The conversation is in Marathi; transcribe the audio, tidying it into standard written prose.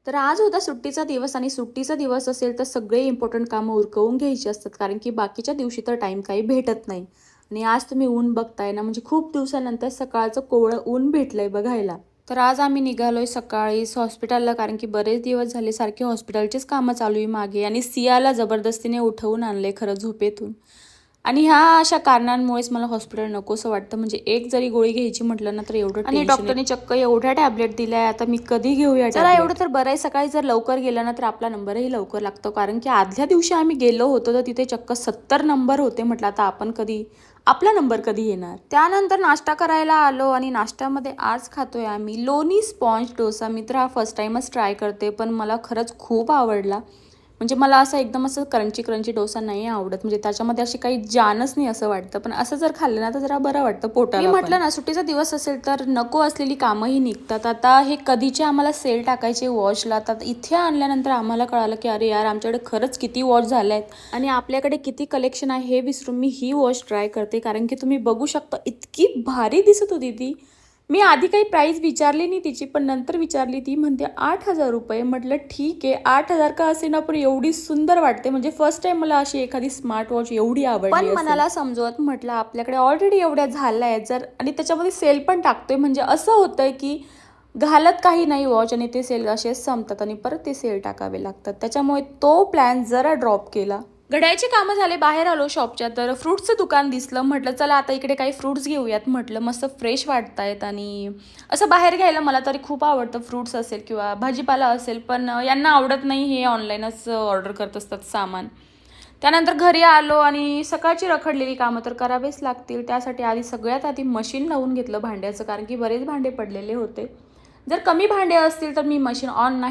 तर आज होता सुट्टीचा दिवस आणि सुट्टीचा दिवस असेल तर सगळे इम्पॉर्टंट कामं उरकवून घ्यायची असतात, कारण की बाकीच्या दिवशी तर टाईम काही भेटत नाही. आणि आज तुम्ही ऊन बघताय ना, म्हणजे खूप दिवसानंतर सकाळचं कोवळं ऊन भेटलंय बघायला. तर आज आम्ही निघालोय सकाळीच हॉस्पिटलला, कारण की बरेच दिवस झाले सारखे हॉस्पिटलचीच कामं चालू आहे मागे, आणि सियाला जबरदस्तीने उठवून आणले खरं झोपेतून. आणि ह्या अशा कारणांमुळेच मला हॉस्पिटल नकोसं वाटतं. म्हणजे एक जरी गोळी घ्यायची म्हटलं ना तर एवढं आणि डॉक्टरने चक्क एवढ्या टॅबलेट दिल्या, आता मी कधी घेऊया? चला, एवढं तर बरं आहे, सकाळी जर लवकर गेलं ना तर आपला नंबरही लवकर लागतो, कारण की आदल्या दिवशी आम्ही गेलो होतो तर तिथे चक्क 70 नंबर होते. म्हटलं आता आपण कधी, आपला नंबर कधी येणार? त्यानंतर नाश्ता करायला आलो आणि नाश्त्यामध्ये आज खातोय आम्ही लोणी स्पॉन्ज डोसा. मी तर हा फर्स्ट टाइमच ट्राय करते, पण मला खरंच खूप आवडला. म्हणजे मला असं एकदम असं क्रंची क्रंची डोसा नाही आवडत, म्हणजे त्याच्यामध्ये अशी काही जानच नाही असं वाटतं. पण असं जर खाल्लं ना तर जरा बरं वाटतं पोटाला. मी म्हटलं ना, सुट्टीचा दिवस असेल तर नको असलेली कामंही निघतात. आता हे कधीचे आम्हाला सेल टाकायचे वॉचला, तर इथे आणल्यानंतर आम्हाला कळालं की अरे यार, आमच्याकडे खरंच किती वॉच झाले आहेत आणि आपल्याकडे किती कलेक्शन आहे हे विसरून मी ही वॉच ट्राय करते. कारण की तुम्ही बघू शकता इतकी भारी दिसत होती ती. मी आधी काही प्राईस विचारली नाही तिची, पण नंतर विचारली. ती म्हणते 8,000 रुपये. म्हटलं ठीक आहे, 8,000 का असे ना, पण एवढी सुंदर वाटते. म्हणजे फर्स्ट टाइम मला अशी एखादी स्मार्ट वॉच एवढी आवडली. पण मनाला समजवत म्हटलं आपल्याकडे ऑलरेडी एवढ्या झाल्या आहेत, जर आणि त्याच्यामध्ये सेल पण टाकतोय, म्हणजे असं होतंय की घालत काही नाही वॉच आणि ते सेल असेच संपतात आणि परत ते सेल टाकावे लागतात. त्याच्यामुळे तो प्लॅन जरा ड्रॉप केला. घड्याळची कामं झाले, बाहेर आलो शॉपच्या, तर फ्रूट्सचं दुकान दिसलं. म्हटलं चला आता इकडे काही फ्रूट्स घेऊयात. म्हटलं मस्त फ्रेश वाटतायत आणि असं बाहेर घ्यायला मला तरी खूप आवडतं. फ्रूट्स असेल किंवा भाजीपाला असेल, पण यांना आवडत नाही, हे ऑनलाईनच ऑर्डर करत असतात सामान. त्यानंतर घरी आलो आणि सकाळची रखडलेली कामं तर करावेच लागतील. त्यासाठी सगळ्यात आधी मशीन लावून घेतलं भांड्याचं, कारण की बरेच भांडे पडलेले होते. जर कमी भांडे असतील तर मी मशीन ऑन नाही